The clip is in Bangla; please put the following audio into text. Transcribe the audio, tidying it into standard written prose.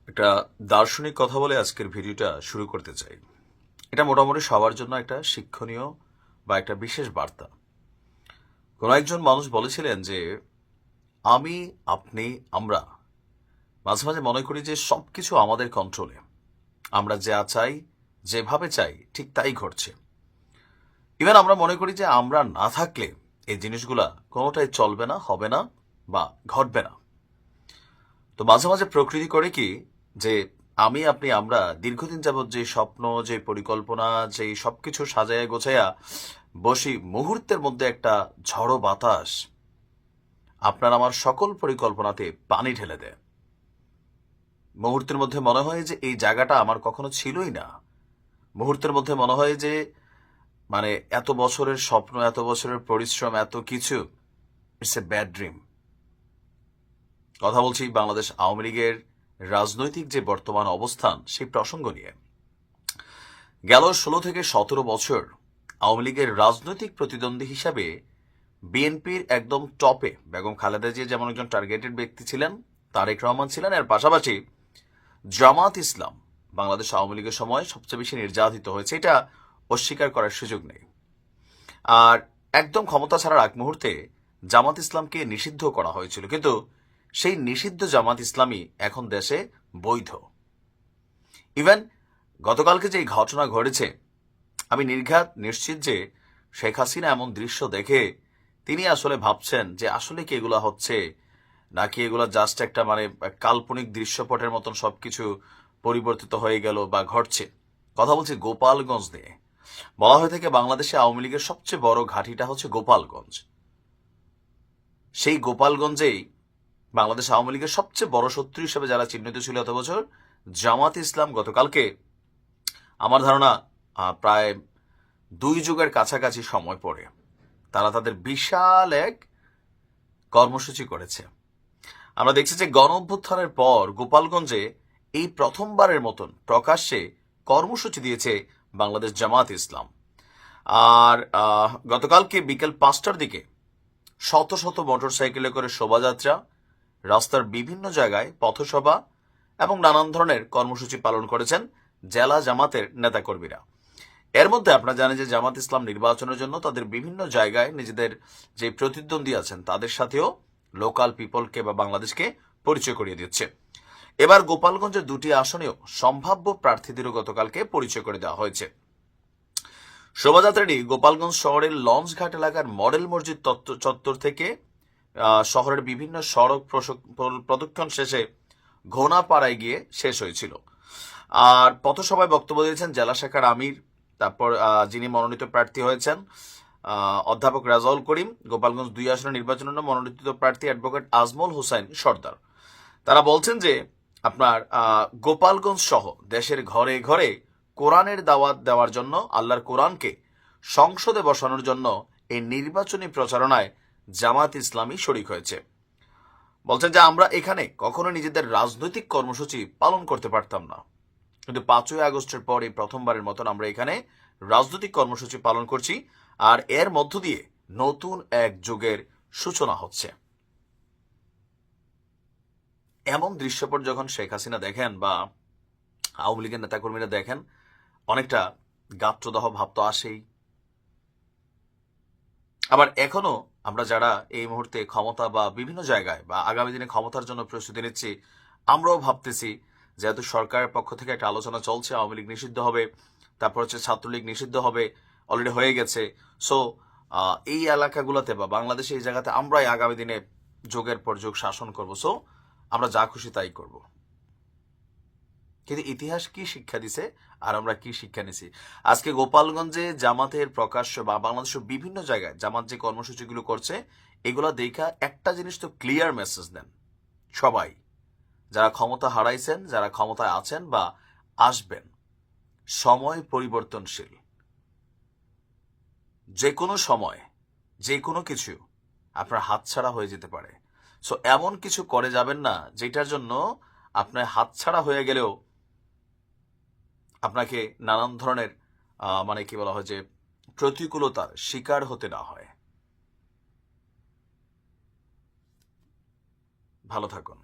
একটা দার্শনিক কথা বলে আজকের ভিডিওটা শুরু করতে চাই। এটা মোটামুটি সবার জন্য একটা শিক্ষণীয় বা একটা বিশেষ বার্তা। কোনো একজন মানুষ বলেছিলেন যে আমি, আপনি, আমরা মাঝে মাঝে মনে করি যে সবকিছু আমাদের কন্ট্রোলে। আমরা যা চাই, যেভাবে চাই ঠিক তাই ঘটছে। ইভেন আমরা মনে করি যে আমরা না থাকলে এই জিনিসগুলা কোনোটাই চলবে না, হবে না বা ঘটবে না। তো মাঝে মাঝে প্রকৃতি করে কি যে আমি, আপনি, আমরা দীর্ঘদিন যাবৎ যে স্বপ্ন, যে পরিকল্পনা, যে সবকিছু সাজায়া গোছায়া বসি, মুহূর্তের মধ্যে একটা ঝড়ো বাতাস আপনার আমার সকল পরিকল্পনাতে পানি ঢেলে দেয়। মুহূর্তের মধ্যে মনে হয় যে এই জায়গাটা আমার কখনো ছিলই না। মুহূর্তের মধ্যে মনে হয় যে মানে এত বছরের স্বপ্ন, এত বছরের পরিশ্রম, এত কিছু ইটস এ ব্যাড ড্রিম। কথা বলছি বাংলাদেশ আওয়ামী লীগের রাজনৈতিক যে বর্তমান অবস্থান সেই প্রসঙ্গ নিয়ে। গেল 16 থেকে 17 বছর আওয়ামী লীগের রাজনৈতিক প্রতিদ্বন্দ্বী হিসাবে বিএনপির একদম টপে বেগম খালেদা জিয়া যেমন একজন টার্গেটেড ব্যক্তি ছিলেন, তারেক রহমান ছিলেন, এর পাশাপাশি জামাত ইসলাম বাংলাদেশ আওয়ামী লীগের সময় সবচেয়ে বেশি নির্যাতিত হয়েছে, এটা অস্বীকার করার সুযোগ নেই। আর একদম ক্ষমতা ছাড়ার আগ মুহূর্তে জামাত ইসলামকে নিষিদ্ধ করা হয়েছিল, কিন্তু সেই নিষিদ্ধ জামাত ইসলামী এখন দেশে বৈধ। ইভেন গতকালকে যে ঘটনা ঘটেছে, আমি নির্ঘাত নিশ্চিত যে শেখ হাসিনা এমন দৃশ্য দেখে তিনি আসলে ভাবছেন যে আসলে কি এগুলা হচ্ছে, নাকি এগুলা জাস্ট একটা কাল্পনিক দৃশ্যপটের মতন সবকিছু পরিবর্তিত হয়ে গেল বা ঘটছে। কথা বলছি গোপালগঞ্জ নিয়ে। বলা হয়ে থাকে বাংলাদেশে আওয়ামী লীগের সবচেয়ে বড় ঘাঁটিটা হচ্ছে গোপালগঞ্জ। সেই গোপালগঞ্জেই বাংলাদেশ আওয়ামী লীগের সবচেয়ে বড় শত্রু হিসেবে যারা চিহ্নিত ছিল এত বছর, জামাত ইসলাম গতকালকে আমার ধারণা প্রায় 2 যুগের কাছাকাছি সময় পরে তারা তাদের বিশাল এক কর্মসূচি করেছে। আমরা দেখছি যে গণ অভ্যুত্থানের পর গোপালগঞ্জে এই প্রথমবারের মতন প্রকাশ্যে কর্মসূচি দিয়েছে বাংলাদেশ জামাত ইসলাম। আর গতকালকে বিকেল 5টার দিকে শত শত মোটরসাইকেলে করে শোভাযাত্রা, রাস্তার বিভিন্ন জায়গায় পথসভা এবং নানান ধরনের কর্মসূচি পালন করেছেন জেলা জামাতের নেতাকর্মীরা। এর মধ্যে আপনারা জানেন যে জামাত ইসলাম নির্বাচনের জন্য তাদের বিভিন্ন জায়গায় নিজেদের যে প্রতিদ্বন্দ্বী আছেন তাদের সাথেও লোকাল পিপলকে বা বাংলাদেশকে পরিচয় করিয়ে দিচ্ছে। এবার গোপালগঞ্জের 2টি আসনেও সম্ভাব্য প্রার্থীদেরও গতকালকে পরিচয় করে দেওয়া হয়েছে। শোভাযাত্রাটি গোপালগঞ্জ শহরের লঞ্চঘাট এলাকার মডেল মসজিদ চত্বর থেকে শহরের বিভিন্ন সড়ক প্রদক্ষিণ শেষে ঘোনাপাড়ায় গিয়ে শেষ হয়েছিল। আর পথসভায় বক্তব্য দিয়েছেন জেলা শাখার আমির, তারপর যিনি মনোনীত প্রার্থী হয়েছেন অধ্যাপক রাজাউল করিম, গোপালগঞ্জ 2 আসনের নির্বাচনের জন্য মনোনীত প্রার্থী অ্যাডভোকেট আজমল হোসেন সর্দার। তারা বলছেন যে আপনার গোপালগঞ্জ সহ দেশের ঘরে ঘরে কোরআনের দাওয়াত দেওয়ার জন্য, আল্লাহর কোরআনকে সংসদে বসানোর জন্য এই নির্বাচনী প্রচারণায় জামাত ইসলামী শরিক হয়েছে। বলছেন যে আমরা এখানে কখনো নিজেদের রাজনৈতিক কর্মসূচি পালন করতে পারতাম না, কিন্তু 5ই আগস্টের পর এই প্রথমবারের মতন আমরা এখানে রাজনৈতিক কর্মসূচি পালন করছি, আর এর মধ্য দিয়ে নতুন এক যুগের সূচনা হচ্ছে। এমন দৃশ্যপট যখন শেখ হাসিনা দেখেন বা আওয়ামী লীগের নেতাকর্মীরা দেখেন, অনেকটা গাত্রদাহ ভাব তো আসেই। আবার এখনো আমরা যারা এই মুহূর্তে ক্ষমতা বা বিভিন্ন জায়গায় বা আগামী দিনে ক্ষমতার জন্য প্রস্তুতি নিচ্ছি, আমরাও ভাবতেছি যেহেতু সরকারের পক্ষ থেকে একটা আলোচনা চলছে, আওয়ামী লীগ নিষিদ্ধ হবে, তারপর হচ্ছে ছাত্রলীগ নিষিদ্ধ হবে, অলরেডি হয়ে গেছে। সো এই এলাকাগুলোতে বা বাংলাদেশে এই জায়গাতে আমরাই আগামী দিনে যুগের পর যুগ শাসন করবো। সো আমরা যা খুশি তাই করব। কিন্তু ইতিহাস কি শিক্ষা দিছে আর আমরা কি শিক্ষা নিছি? আজকে গোপালগঞ্জে জামাতের প্রকাশ্য বা বাংলাদেশের বিভিন্ন জায়গায় জামাত যে কর্মসূচিগুলো করছে, এগুলা দেখা একটা জিনিস তো ক্লিয়ার মেসেজ দেন সবাই, যারা ক্ষমতা হারাইছেন, যারা ক্ষমতায় আছেন বা আসবেন, সময় পরিবর্তনশীল। যে কোনো সময় যে কোনো কিছু আপনার হাতছাড়া হয়ে যেতে পারে। সো এমন কিছু করে যাবেন না যেটার জন্য আপনার হাতছাড়া হয়ে গেলেও আপনাকে নানান ধরনের কি বলা হয় যে প্রতিকূলতার শিকার হতে না হয়। ভালো থাকুন।